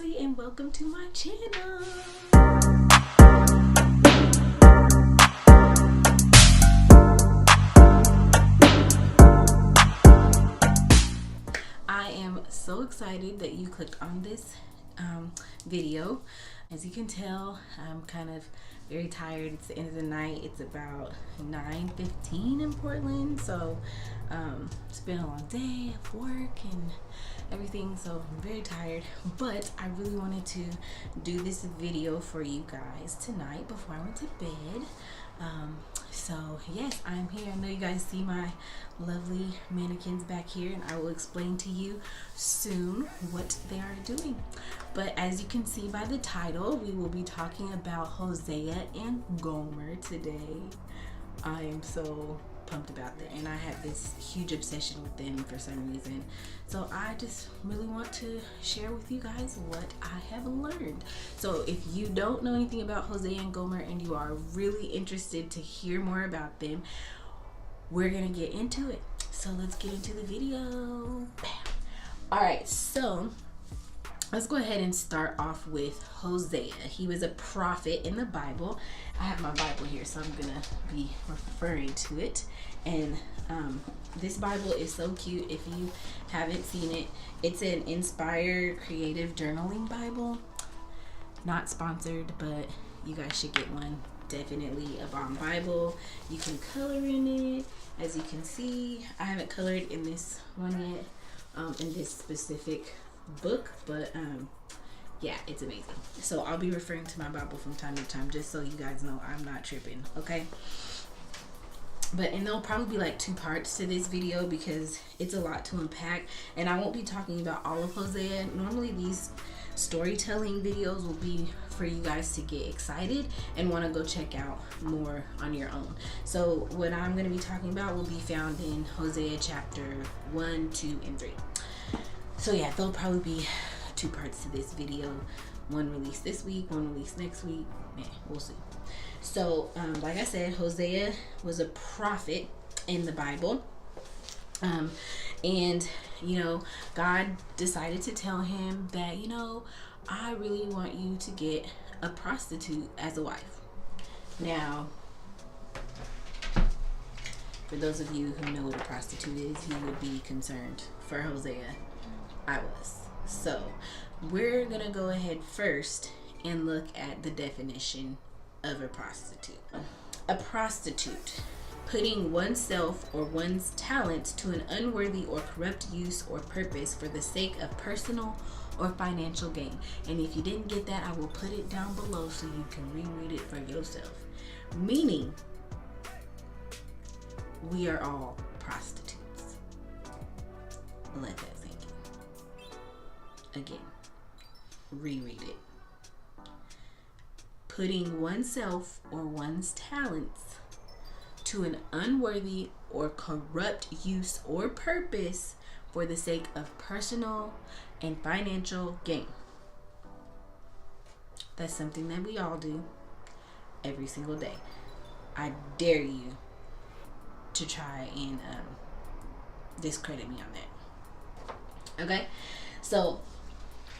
everybody, and welcome to my channel. I am so excited that you clicked on this video. As you can tell, I'm kind of very tired. It's the end of the night. It's about 9:15 in Portland, so it's been a long day of work and everything, so I'm very tired, but I really wanted to do this video for you guys tonight before I went to bed. So yes, I'm here. I know you guys see my lovely mannequins back here, and I will explain to you soon what they are doing. But as you can see by the title, we will be talking about Hosea and Gomer today. I am so pumped about that, and I have this huge obsession with them for some reason, so I just really want to share with you guys what I have learned. So if you don't know anything about Hosea and Gomer and you are really interested to hear more about them, we're gonna get into it. So let's get into the video. Bam. All right, so let's go ahead and start off with Hosea. He was a prophet in the Bible. I have my Bible here, so I'm gonna be referring to it. And this Bible is so cute. If you haven't seen it, it's an inspired creative journaling Bible. Not sponsored, but you guys should get one. Definitely a bomb Bible. You can color in it. As you can see, I haven't colored in this one yet, in this specific book, but yeah, it's amazing. So I'll be referring to my Bible from time to time, just so you guys know I'm not tripping, okay? And there'll probably be like 2 parts to this video because it's a lot to unpack, and I won't be talking about all of Hosea. Normally these storytelling videos will be for you guys to get excited and want to go check out more on your own. So what I'm going to be talking about will be found in Hosea chapter 1, 2, and 3. So yeah, there'll probably be 2 parts to this video. One released this week, one released next week. Yeah, we'll see. So like I said, Hosea was a prophet in the Bible. And you know, God decided to tell him that, you know, I really want you to get a prostitute as a wife. Now, for those of you who know what a prostitute is, you would be concerned. For Hosea, I was. So we're gonna go ahead first and look at the definition of a prostitute. A prostitute: putting oneself or one's talent to an unworthy or corrupt use or purpose for the sake of personal or financial gain. And if you didn't get that, I will put it down below so you can reread it for yourself. Meaning, we are all prostitutes. Let that sink in. Again, reread it. Putting oneself or one's talents to an unworthy or corrupt use or purpose for the sake of personal and financial gain. That's something that we all do every single day. I dare you to try and discredit me on that. Okay? So,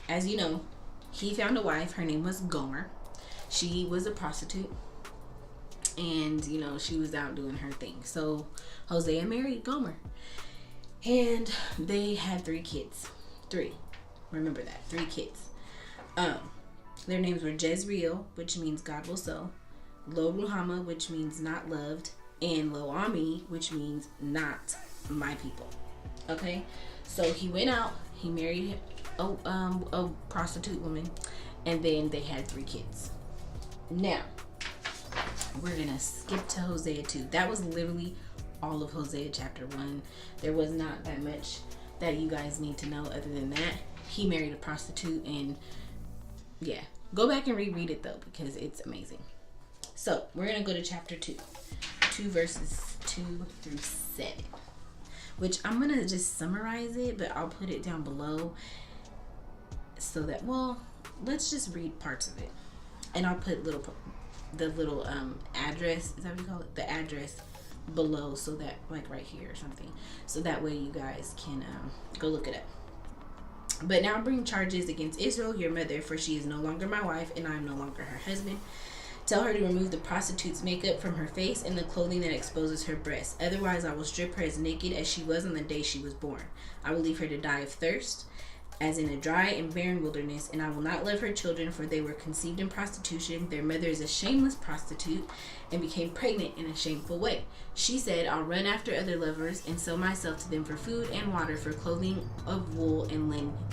as you know, he found a wife. Her name was Gomer. She was a prostitute, and you know, she was out doing her thing. So Hosea married Gomer, and they had 3 kids. 3. Remember that. 3 kids. Their names were Jezreel, which means God will sow, Lo Ruhama, which means not loved, and Lo Ami, which means not my people. Okay? So he went out, he married a prostitute woman, and then they had 3 kids. Now, we're gonna skip to Hosea 2. That was literally all of Hosea chapter 1. There was not that much that you guys need to know other than that. He married a prostitute, and yeah, go back and reread it though, because it's amazing. So we're gonna go to chapter 2 verses 2 through 7, which I'm gonna just summarize it, but I'll put it down below so that, well, let's just read parts of it, and I'll put the little address, is that what you call it? The address below, so that, like right here or something, so that way you guys can go look it up. But now bring charges against Israel, your mother, for she is no longer my wife, and I am no longer her husband. Tell her to remove the prostitute's makeup from her face and the clothing that exposes her breasts. Otherwise, I will strip her as naked as she was on the day she was born. I will leave her to die of thirst, as in a dry and barren wilderness, and I will not love her children, for they were conceived in prostitution. Their mother is a shameless prostitute and became pregnant in a shameful way. She said, I'll run after other lovers and sell myself to them for food and water, for clothing of wool and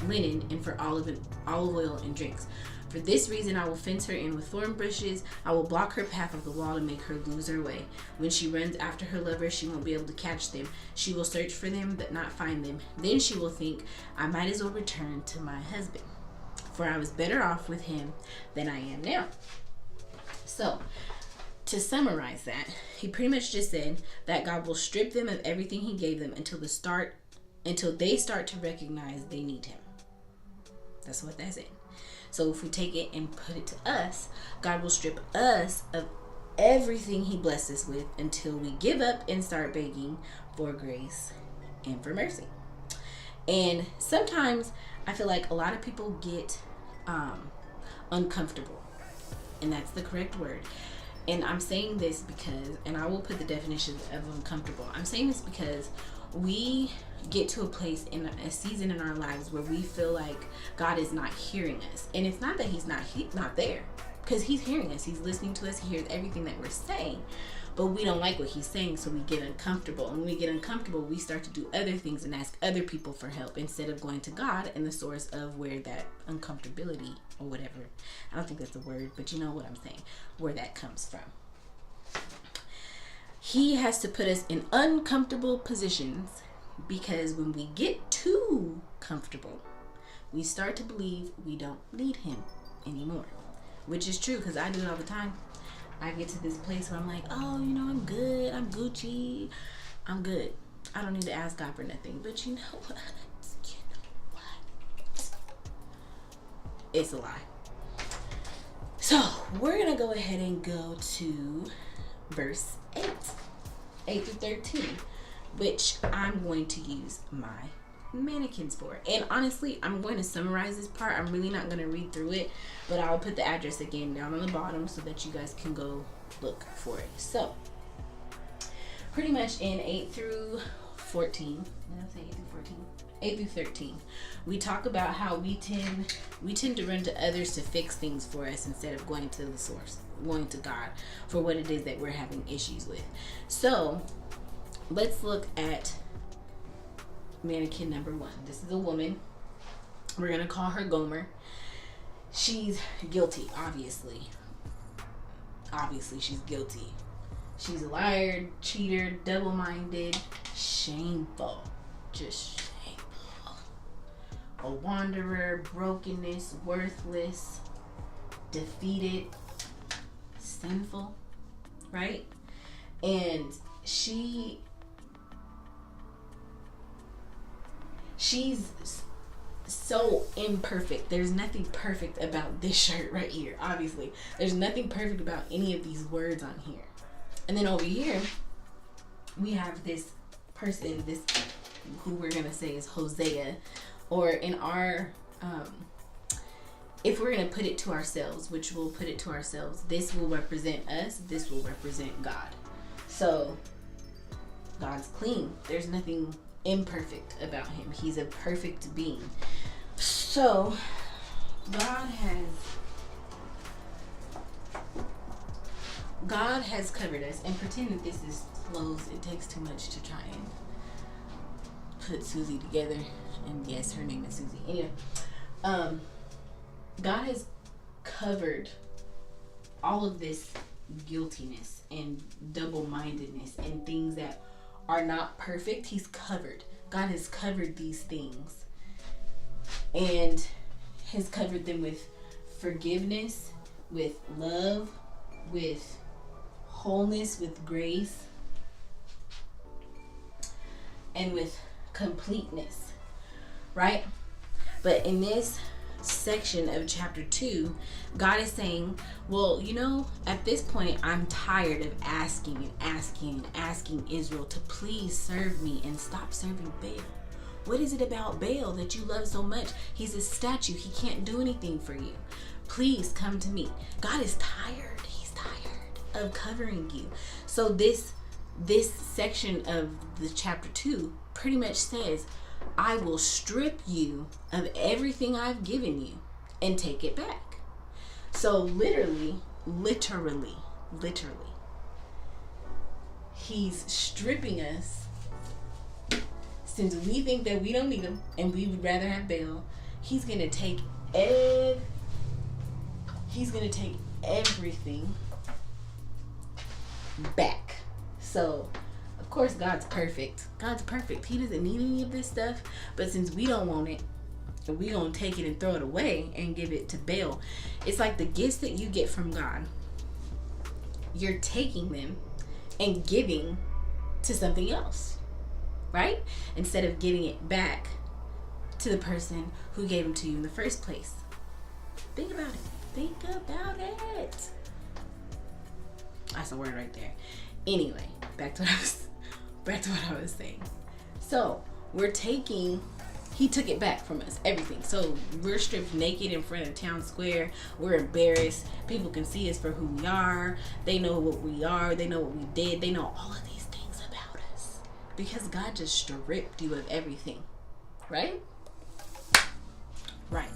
linen, and for olive oil and drinks. For this reason, I will fence her in with thorn bushes. I will block her path of the wall to make her lose her way. When she runs after her lovers, she won't be able to catch them. She will search for them, but not find them. Then she will think, I might as well return to my husband, for I was better off with him than I am now. So, to summarize that, he pretty much just said that God will strip them of everything he gave them until they start to recognize they need him. That's what that said. So if we take it and put it to us, God will strip us of everything he blessed us with until we give up and start begging for grace and for mercy. And sometimes I feel like a lot of people get uncomfortable, and that's the correct word. And I'm saying this because, and I will put the definition of uncomfortable. I'm saying this because we get to a place in a season in our lives where we feel like God is not hearing us. And it's not that he's not there, because he's hearing us. He's listening to us. He hears everything that we're saying, but we don't like what he's saying, so we get uncomfortable. And when we get uncomfortable, we start to do other things and ask other people for help instead of going to God and the source of where that uncomfortability, or whatever, I don't think that's a word, but you know what I'm saying, where that comes from. He has to put us in uncomfortable positions, because when we get too comfortable, we start to believe we don't need him anymore, which is true, because I do it all the time. I get to this place where I'm like, oh, I'm good, I'm Gucci, I'm good, I don't need to ask God for nothing. But you know what? It's a lie. So we're gonna go ahead and go to verse 8 through 13, which I'm going to use my mannequins for. And honestly, I'm going to summarize this part. I'm really not going to read through it, but I'll put the address again down on the bottom so that you guys can go look for it. So pretty much in 8 through 14, did I say 8 through 14? 8 through 13, we talk about how we tend to run to others to fix things for us instead of going to the source, going to God for what it is that we're having issues with. So let's look at mannequin number 1. This is a woman. We're gonna call her Gomer. She's guilty, obviously. Obviously, she's guilty. She's a liar, cheater, double-minded, shameful, just shameful. A wanderer, brokenness, worthless, defeated, sinful, right? And she's so imperfect. There's nothing perfect about this shirt right here, obviously. There's nothing perfect about any of these words on here. And then over here, we have this person, this who we're going to say is Hosea, or in our, if we're going to put it to ourselves, which we'll put it to ourselves, this will represent us, this will represent God. So God's clean. There's nothing imperfect about him. He's a perfect being. So God has covered us. And pretend that this is clothes. It takes too much to try and put Susie together. And yes, her name is Susie. Anyway, God has covered all of this guiltiness and double-mindedness and things that are not perfect. He's covered. God has covered these things and has covered them with forgiveness, with love, with wholeness, with grace, and with completeness, right? But in this section of chapter 2, God is saying, well, at this point, I'm tired of asking Israel to please serve me and stop serving Baal. What is it about Baal that you love so much? He's a statue. He can't do anything for you. Please come to me. God is tired. He's tired of covering you. So this section of the chapter 2 pretty much says, I will strip you of everything I've given you and take it back. So literally, he's stripping us. Since we think that we don't need him and we would rather have Baal, he's gonna take everything back. So of course God's perfect. He doesn't need any of this stuff. But since we don't want it, we gonna take it and throw it away and give it to Baal. It's like the gifts that you get from God. You're taking them and giving to something else, right? Instead of giving it back to the person who gave them to you in the first place. Think about it. That's a word right there. Anyway, back to what I was saying. So he took it back from us, everything. So we're stripped naked in front of town square. We're embarrassed. People can see us for who we are. They know what we are. They know what we did. They know all of these things about us. Because God just stripped you of everything. Right? Right.